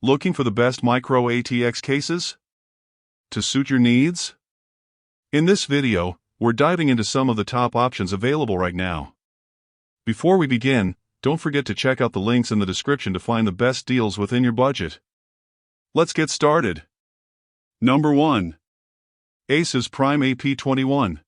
Looking for the best micro ATX cases to suit your needs? In this video, we're diving into some of the top options available right now. Before we begin, don't forget to check out the links in the description to find the best deals within your budget. Let's get started. Number 1. Asus Prime AP21.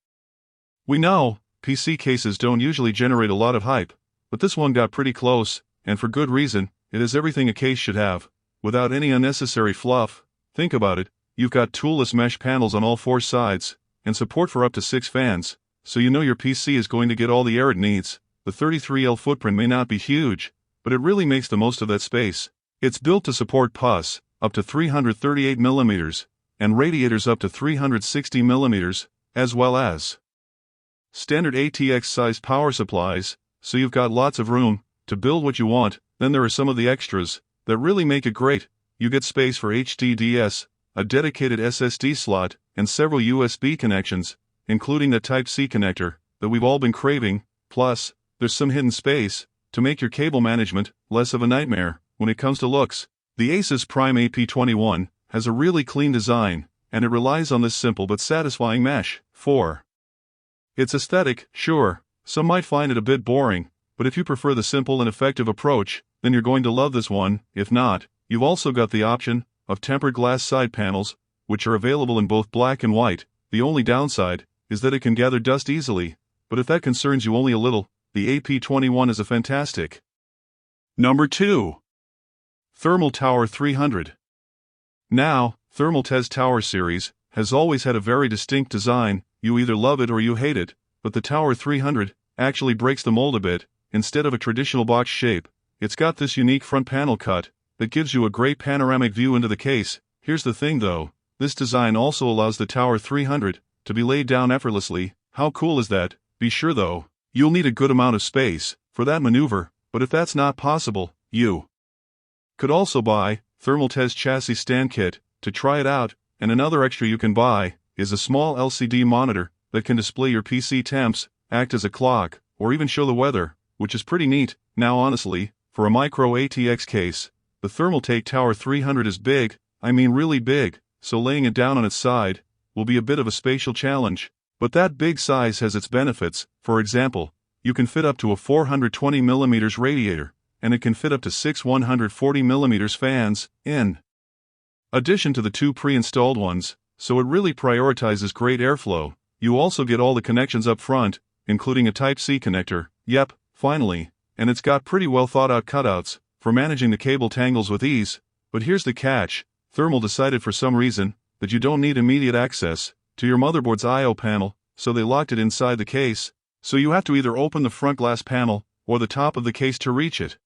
We know, PC cases don't usually generate a lot of hype, but this one got pretty close, and for good reason. It is everything a case should have, without any unnecessary fluff. Think about it, you've got toolless mesh panels on all 4 sides, and support for up to 6 fans, so you know your PC is going to get all the air it needs. The 33L footprint may not be huge, but it really makes the most of that space. It's built to support PUS, up to 338mm, and radiators up to 360mm, as well as standard ATX-sized power supplies, so you've got lots of room to build what you want. Then there are some of the extras that really make it great. You get space for HDDs, a dedicated SSD slot, and several USB connections, including the Type-C connector that we've all been craving. Plus, there's some hidden space to make your cable management less of a nightmare. When it comes to looks, the Asus Prime AP21 has a really clean design, and it relies on this simple but satisfying mesh. 4. It's aesthetic, sure. Some might find it a bit boring, but if you prefer the simple and effective approach, then you're going to love this one. If not, you've also got the option of tempered glass side panels, which are available in both black and white. The only downside is that it can gather dust easily, but if that concerns you only a little, the AP21 is a fantastic. Number 2. Thermaltake Tower 300. Now, Thermaltake Tower series has always had a very distinct design. You either love it or you hate it, but the Tower 300 actually breaks the mold a bit. Instead of a traditional box shape, it's got this unique front panel cut that gives you a great panoramic view into the case. Here's the thing though, this design also allows the Tower 300 to be laid down effortlessly. How cool is that? Be sure though, you'll need a good amount of space for that maneuver, but if that's not possible, you could also buy Thermaltake chassis stand kit to try it out, and another extra you can buy is a small LCD monitor that can display your PC temps, act as a clock, or even show the weather, which is pretty neat. Now honestly, for a micro ATX case, the Thermaltake Tower 300 is big, I mean really big, so laying it down on its side will be a bit of a spatial challenge. But that big size has its benefits. For example, you can fit up to a 420mm radiator, and it can fit up to 6 140mm fans, in addition to the 2 pre-installed ones, so it really prioritizes great airflow. You also get all the connections up front, including a Type-C connector. Yep, finally, and it's got pretty well thought out cutouts for managing the cable tangles with ease. But here's the catch, Thermal decided for some reason that you don't need immediate access to your motherboard's I/O panel, so they locked it inside the case, so you have to either open the front glass panel or the top of the case to reach it.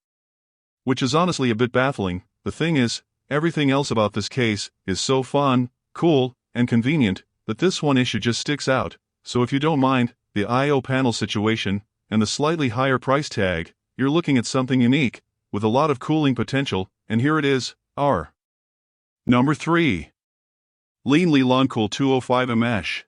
Which is honestly a bit baffling. The thing is, everything else about this case is so fun, cool, and convenient that this one issue just sticks out. So if you don't mind the I/O panel situation and the slightly higher price tag, you're looking at something unique, with a lot of cooling potential, and here it is, our Number 3. Lian Lancool 205 mesh.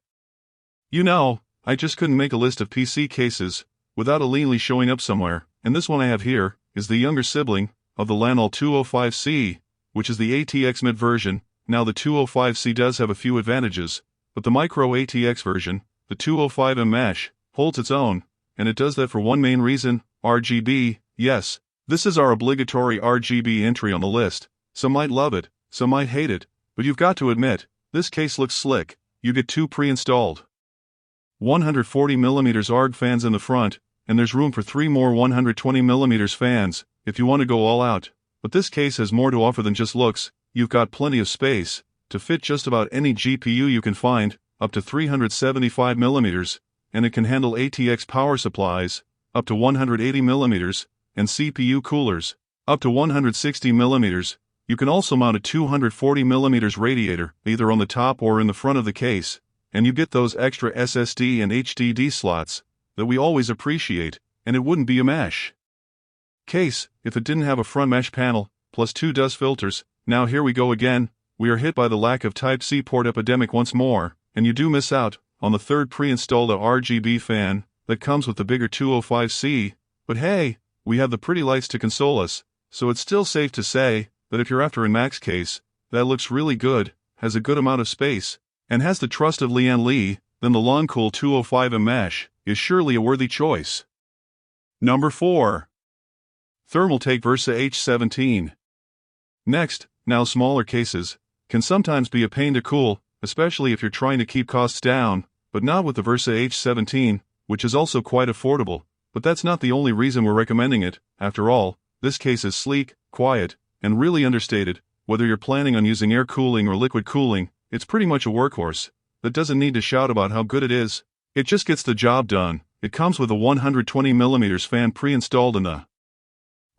You know, I just couldn't make a list of PC cases without a Lian showing up somewhere, and this one I have here is the younger sibling of the Lancool 205C, which is the ATX mid version. Now the 205C does have a few advantages, but the micro ATX version, the 205 mesh, holds its own, and it does that for one main reason, RGB. Yes, this is our obligatory RGB entry on the list. Some might love it, some might hate it, but you've got to admit, this case looks slick. You get 2 pre-installed 140mm ARG fans in the front, and there's room for 3 more 120mm fans if you want to go all out. But this case has more to offer than just looks. You've got plenty of space to fit just about any GPU you can find, up to 375mm, and it can handle ATX power supplies, up to 180mm, and CPU coolers, up to 160mm. You can also mount a 240mm radiator, either on the top or in the front of the case, and you get those extra SSD and HDD slots that we always appreciate, and it wouldn't be a mesh case if it didn't have a front mesh panel, plus 2 dust filters. Now here we go again, we are hit by the lack of Type-C port epidemic once more, and you do miss out on the 3rd pre-installed RGB fan that comes with the bigger 205C, but hey, we have the pretty lights to console us, so it's still safe to say that if you're after a max case that looks really good, has a good amount of space, and has the trust of Lian, then the Lancool 205mm mesh is surely a worthy choice. Number 4. Thermaltake Versa H17. Next, now smaller cases can sometimes be a pain to cool, especially if you're trying to keep costs down, but not with the Versa H17, which is also quite affordable. But that's not the only reason we're recommending it. After all, this case is sleek, quiet, and really understated. Whether you're planning on using air cooling or liquid cooling, it's pretty much a workhorse that doesn't need to shout about how good it is. It just gets the job done. It comes with a 120mm fan pre-installed in the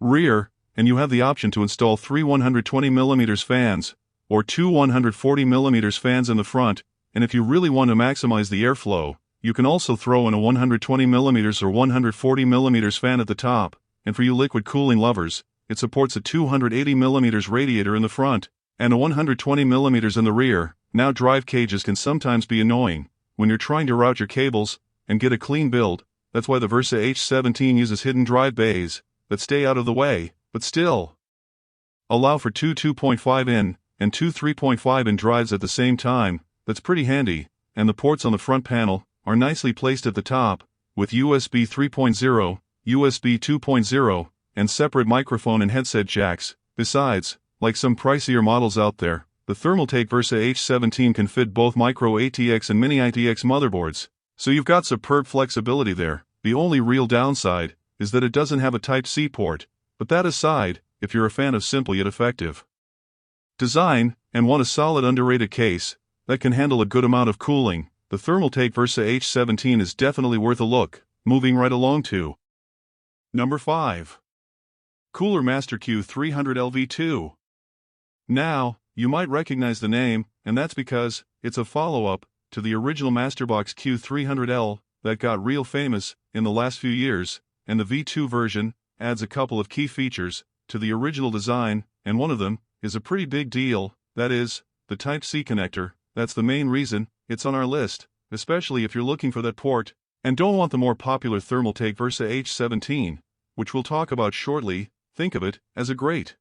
rear, and you have the option to install 3 120mm fans, or 2 140mm fans in the front, and if you really want to maximize the airflow, you can also throw in a 120mm or 140mm fan at the top, and for you liquid cooling lovers, it supports a 280mm radiator in the front, and a 120mm in the rear. Now drive cages can sometimes be annoying when you're trying to route your cables and get a clean build. That's why the Versa H17 uses hidden drive bays that stay out of the way, but still allow for two 2.5 in and two 3.5 in drives at the same time. That's pretty handy, and the ports on the front panel are nicely placed at the top, with USB 3.0, USB 2.0, and separate microphone and headset jacks. Besides, like some pricier models out there, the Thermaltake Versa H17 can fit both micro ATX and mini ATX motherboards, so you've got superb flexibility there. The only real downside is that it doesn't have a Type-C port, but that aside, if you're a fan of simple yet effective design and want a solid underrated case that can handle a good amount of cooling, the Thermaltake Versa H17 is definitely worth a look. Moving right along to Number 5. Cooler Master Q300LV2. Now, you might recognize the name, and that's because it's a follow-up to the original Masterbox Q300L that got real famous in the last few years, and the V2 version adds a couple of key features to the original design, and one of them is a pretty big deal. That is, the Type-C connector. That's the main reason it's on our list, especially if you're looking for that port and don't want the more popular Thermaltake Versa H17, which we'll talk about shortly. Think of it as a great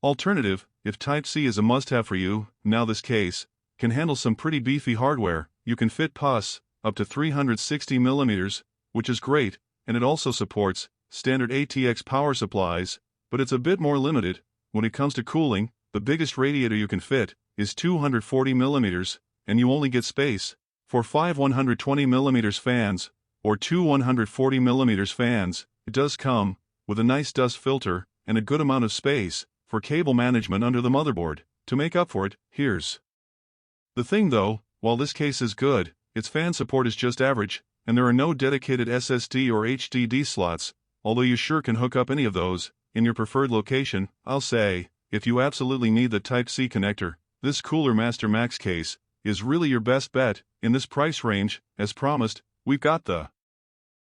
alternative if Type-C is a must-have for you. Now this case can handle some pretty beefy hardware. You can fit PUS up to 360mm, which is great, and it also supports standard ATX power supplies, but it's a bit more limited when it comes to cooling. The biggest radiator you can fit is 240mm, and you only get space for 5 120mm fans, or 2 140mm fans. It does come with a nice dust filter and a good amount of space for cable management under the motherboard. To make up for it, here's the thing though: while this case is good, its fan support is just average, and there are no dedicated SSD or HDD slots, although you sure can hook up any of those in your preferred location. I'll say, if you absolutely need the Type-C connector, this Cooler Master Max case is really your best bet. In this price range, as promised, we've got the